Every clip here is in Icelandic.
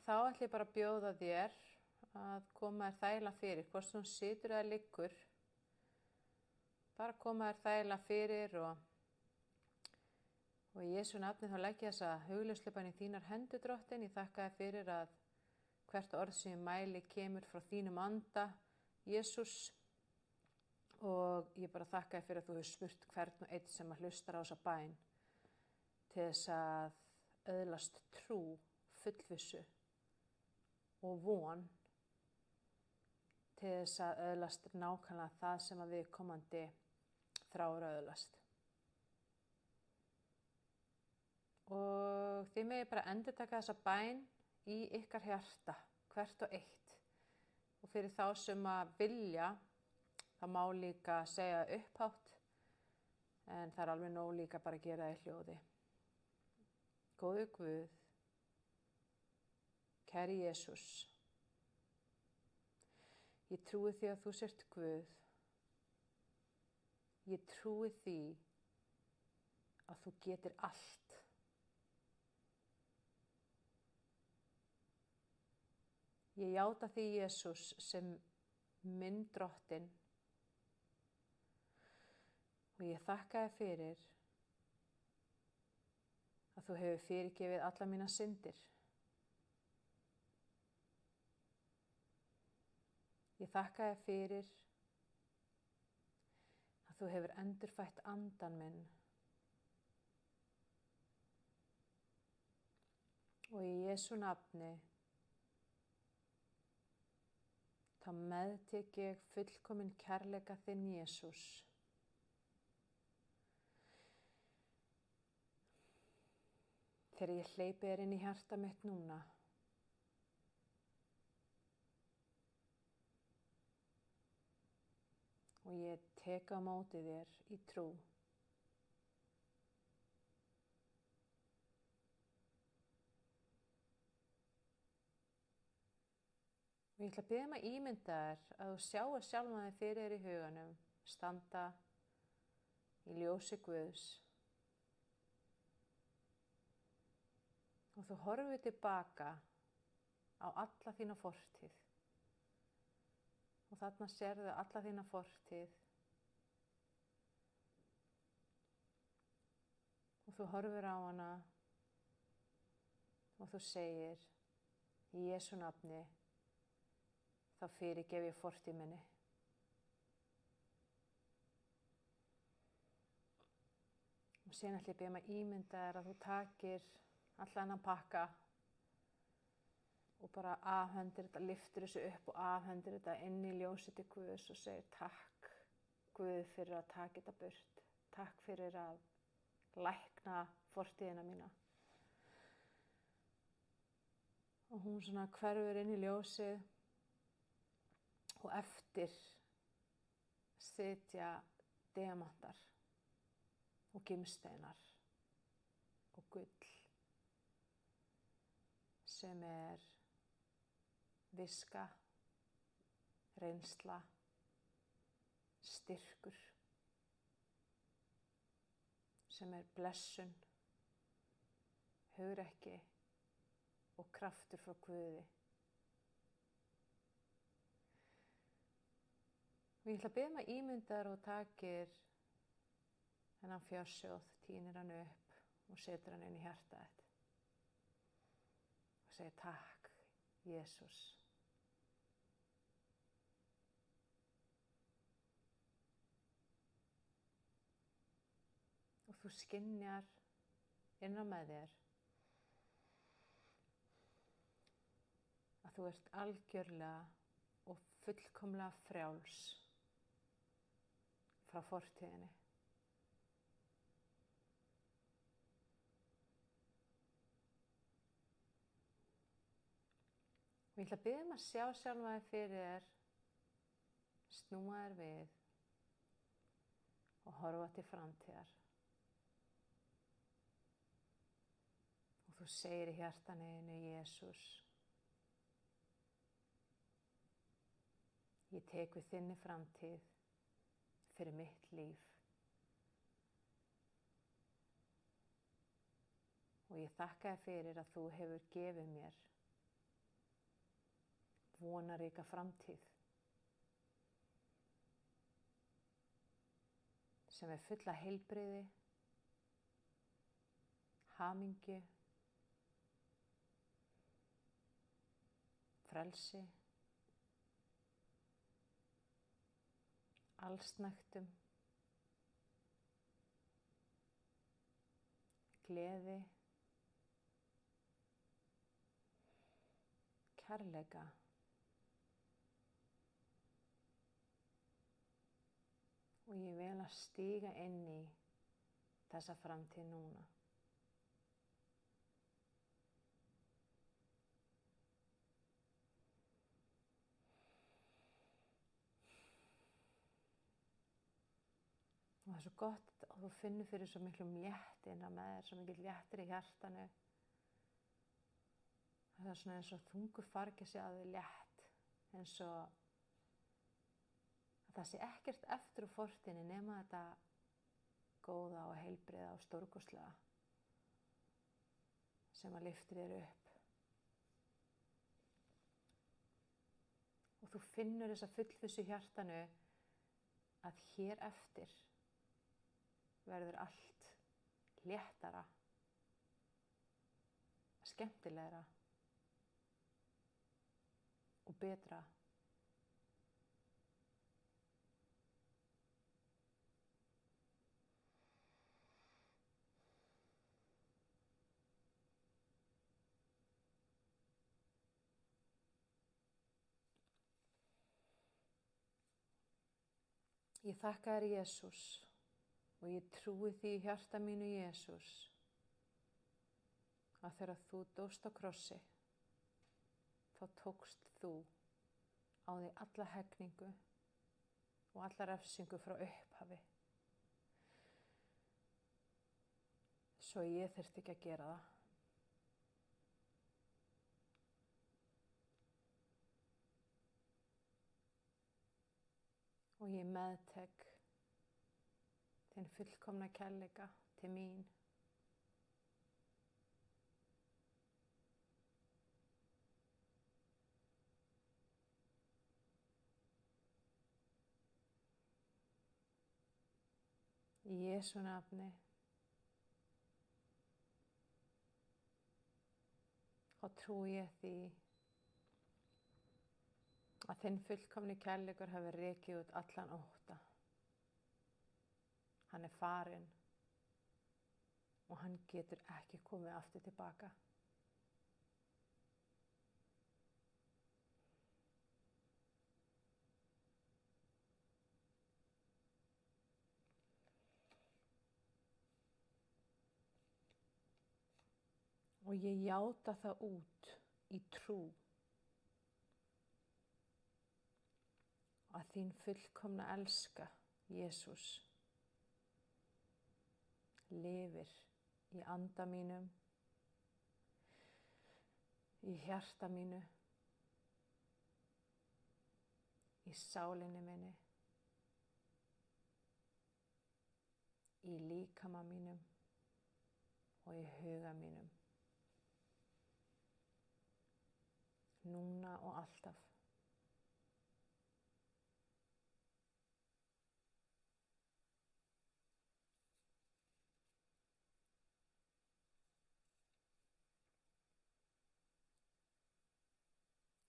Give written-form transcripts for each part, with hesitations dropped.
þá ætla ég bara að bjóða þér að koma þér þægilega fyrir, hvort þú situr eða liggur. Bara koma þér þægilega fyrir og í Jesú nafni þá legg ég þessa hugleiðslu í þínar hendur, Drottinn. Ég þakka þér fyrir að hvert orð sem ég mæli kemur frá þínum anda, Jesús. Og ég bara þakka þér fyrir að þú hefur spurt hvern og einn sem að hlustar á þessa bæn til þess að öðlast trú, fullvissu og von til þess að öðlast nákvæmlega það sem að viðkomandi þráir að öðlast. Og þið megið bara endurtaka þessa bæn í ykkar hjarta, hvert og eitt. Og fyrir þá sem að vilja, það má líka segja upphátt, en það er alveg nóg líka bara að gera það í hljóði. Góði Guð, kæri Jesús, ég trúi því að þú sért Guð. Ég trúi því að þú getur allt. Ég játa því, Jesús, sem minn Drottinn og ég þakka þér fyrir að þú hefur fyrirgefið alla mína syndir. Ég þakka þér fyrir að þú hefur endurfætt andan minn og í Jesú nafni þá meðtek ég fullkominn kærleika þinn, Jesús. Þegar ég hleypi þér inn í hjarta mitt núna, og ég tek á móti þér í trú. Og ég ætla að biðja að ímynda þér að þú sjáir sjálfan þig fyrir þér í huganum, standa í ljósi Guðs. Og þú horfir tilbaka á alla þína fortíð. Og þarna sérðu alla þína fortíð. Og þú horfir á hana og þú segir, í Jesú nafni, þá fyrirgef ég fortíð minni. Og síðan ætla ég að biðja að ímynda þér að þú takir allan þennan pakka og bara afhendir þetta, lyftir þessu upp og afhendir þetta inn í ljósið til Guðs og segir takk Guð fyrir að taka þetta burt. Takk fyrir að lækna fortíðina mína. Og hún svona hverfur inn í ljósið og eftir sitja demantar og gimsteinar og gull sem er viska, reynsla, styrkur, sem er blessun, hugrekki og kraftur frá Guði. Og ég ætla að biðja að ímynda þér og takir þennan fjársjóð, tínir hann upp og setur hann inn í hjartað þitt. Og segir takk, Jesús. Og þú skynjar innra með þér að þú ert algjörlega og fullkomlega frjáls frá fortíðinni. Og ég ætla að biðja að sjá sjálfa þig fyrir þér, snúa þér við og horfa til framtíðar. Og þú segir í hjartanu þínu, Jesús, ég tek við þinni framtíð fyrir mitt líf. Og ég þakka þér fyrir að þú hefur gefið mér vonaríka framtíð sem full af heilbrigði, hamingju, frelsi, allsnægtum, gleði, kærleika, og ég vil að stíga inn í þessa framtíð núna. Og það svo gott að þú finnur fyrir svo miklum létti innan með þér, svo mikil léttir í hjartanu. Það svona eins og þungur fargi sé að þið létt, eins og að það sé ekkert eftir úr fortíðinni nema þetta góða og heilbrigða og stórkostlega sem að lyftir þér upp. Og þú finnur þessa fullvissu í hjartanu að hér eftir verður allt léttara, skemmtilegra og betra. Ég þakka þér, Jesús, og ég trúi því í hjarta mínu, Jesús, að þegar þú dóst á krossi, þá tókst þú á því alla hegningu og alla refsingu frá upphafi. Svo ég þurfti ekki að gera það. Og ég meðtek þinn fullkomna kærleika til mín. Í Jesú nafni. Og trúi ég því að þinn fullkomni kærleikur hafi rekið út allan ótta. Hann farinn og hann getur ekki komið aftur tilbaka. Og ég játa það út í trú að þín fullkomna elska, Jesús, lifir í anda mínum, í hjarta mínu, í sálinni minni, í líkama mínum og í huga mínum, núna og alltaf.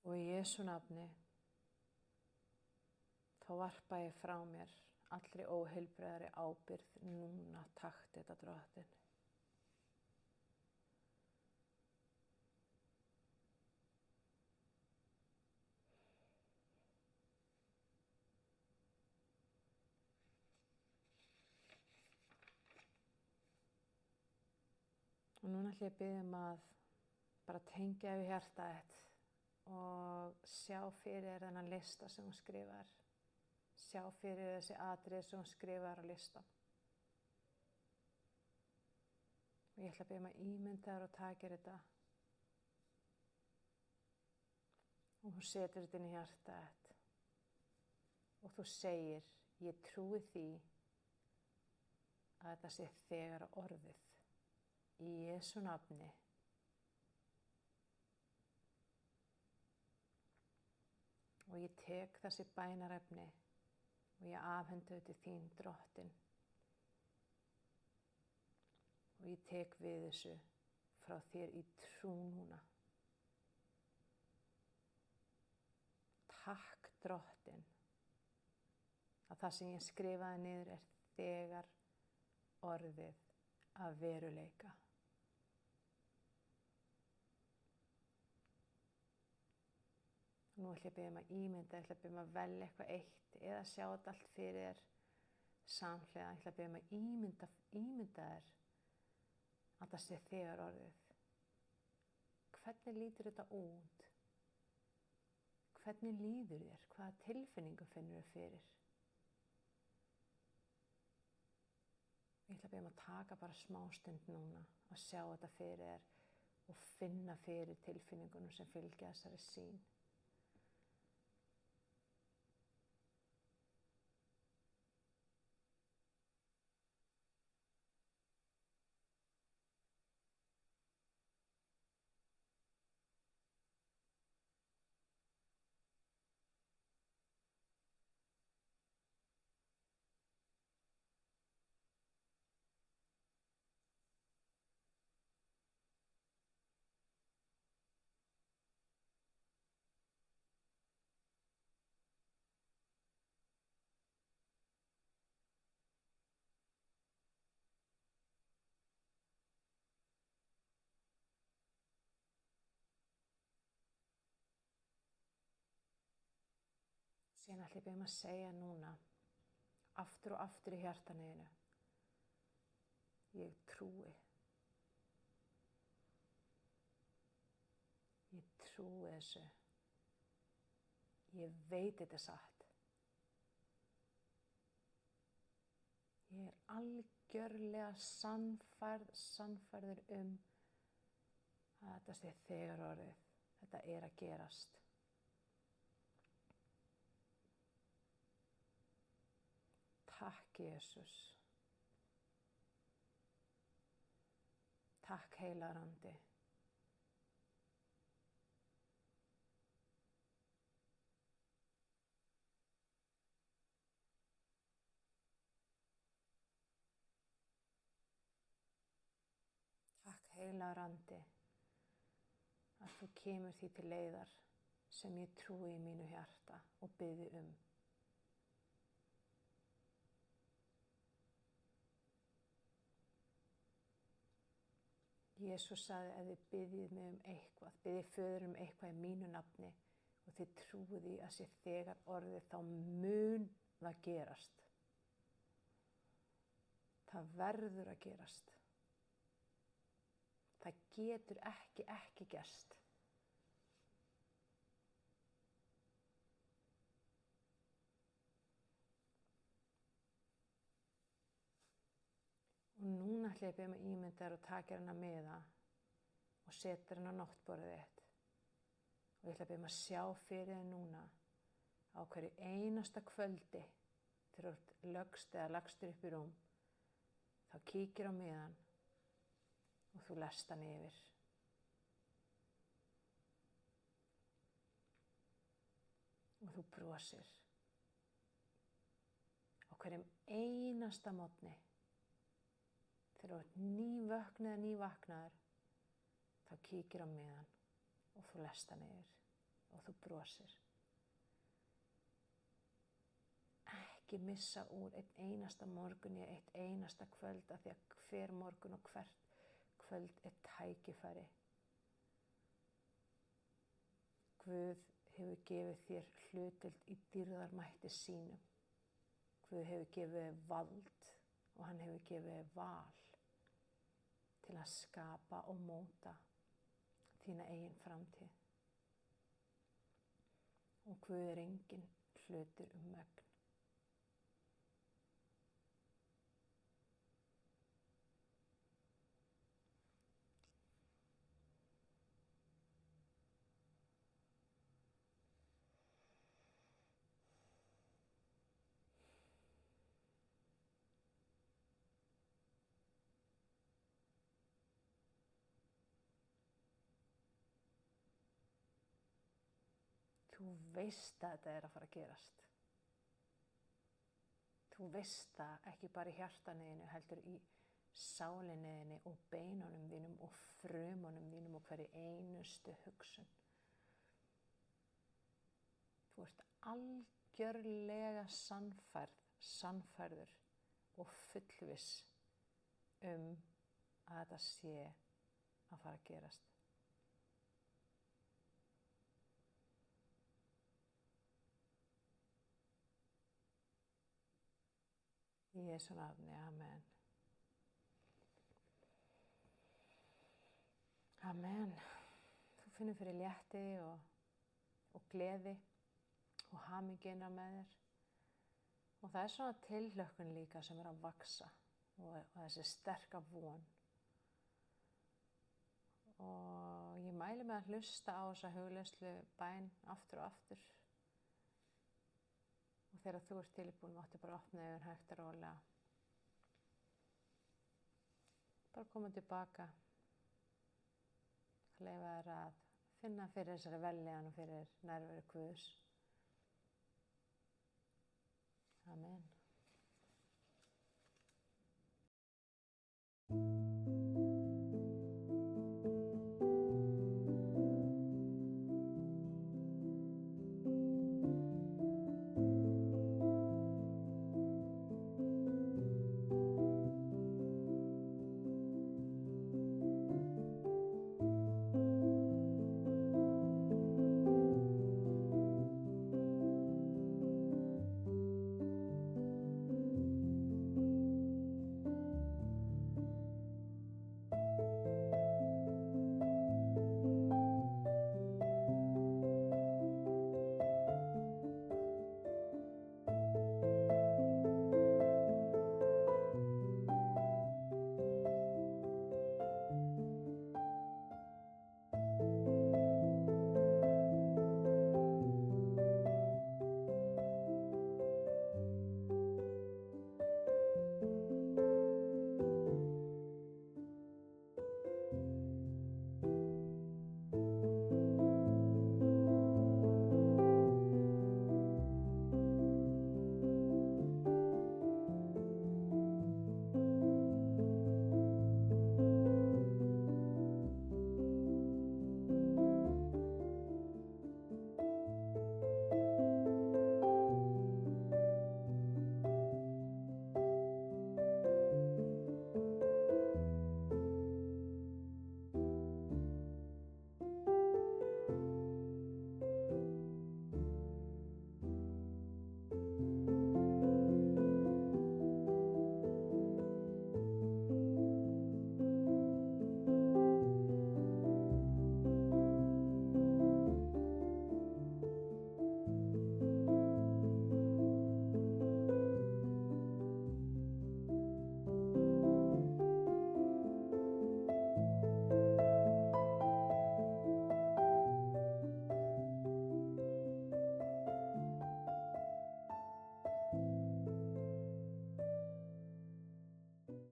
Og í Jesú nafni þá varpa ég frá mér allri óheilbrigðari ábyrgð núna, takk þetta Drottinn. Og núna ætla ég að biðja að bara tengja við hjartað þitt og sjá fyrir þennan lista sem hún skrifar. Sjá fyrir þessi atriði sem hún skrifar á listan. Og ég ætla að biðja að ímynda þér og taka þetta. Og hún setur þetta inn í hjartað þitt. Og þú segir, ég trúi því að þetta sé þegar orðið. Í Jesú nafni. Og ég tek þessi bænarefni og ég afhendi þau til þín, Drottinn. Og ég tek við þessu frá þér í trú núna. Takk, Drottinn, að það sem ég skrifaði niður þegar orðið að veruleika. Nú ætla ég að biðja að ímynda, ég ætla að biðja að velja eitthvað eitt eða sjá þetta allt fyrir þér samhliða. Ég ætla að biðja að ímynda þér að það sé þegar orðið. Hvernig lítur þetta út? Hvernig líður þér? Hvaða tilfinningu finnur þér fyrir? Ég ætla að biðja að taka bara smástund núna að sjá þetta fyrir þér og finna fyrir tilfinningunum sem fylgja þessari sýn. Síðan ætla ég að biðja að segja núna, aftur og aftur í hjartanu, ég trúi. Ég trúi þessu. Ég veit þetta er satt. Ég er algjörlega sannfærður að þetta sé þegar orðið. Þetta er að gerast. Takk, Jesús. Takk, heilagur andi. Takk, heilagur andi, að þú kemur því til leiðar sem ég trúi í mínu hjarta og biðji um. Jesús sagði að þið biðjið mig um eitthvað, biðjið föður um eitthvað í mínu nafni og þið trúið því að sé þegar orðið, þá mun það gerast. Það verður að gerast. Það getur ekki gerst. Og núna ætla ég að biðja ímynda þér og taka hérna miða og setja hérna á náttborðið þitt. Og ég ætla að biðja að sjá fyrir þér núna á hverju einasta kvöldi þegar þú lögst eða lagstur upp í rúm, þá kíkir á miðan og þú lest hann yfir. Og þú brosir. Á hverjum einasta morgni þegar þú ert nývöknuð eða nývaknaður, þá kíkir á miðan og þú lest hann yfir og þú brosir. Ekki missa úr einn einasta morgun í eitt einasta kvöld, af því að hver morgun og hvert kvöld er tækifæri. Guð hefur gefið þér hlutdeild í dýrðarmætti sínum. Guð hefur gefið þér vald og hann hefur gefið þér val til að skapa og móta þína eigin framtíð. Og Guð er engin hlutur megn. Þú Þú veist að þetta að fara að gerast. Þú veist það ekki bara í hjartaneðinu, heldur í sálinniðinni og beinunum þínum og frumunum þínum og hverju einustu hugsun. Þú ert algjörlega sannfærður og fullviss að þetta sé að fara að gerast. Í Jesú nafni, amen. Amen. Þú finnur fyrir létti og gleði og hamingju með þér. Og það svona tilhlökkun líka sem að vaxa og þessi sterka von. Og ég mæli með að hlusta á þessa hugleiðslu bæn aftur og aftur. Og þegar þú ert tilbúin, máttu bara opna augun hægt og rólega. Bara koma tilbaka. Leyfa þér að finna fyrir þessari vellíðan og fyrir nærveru Guðs. Amen.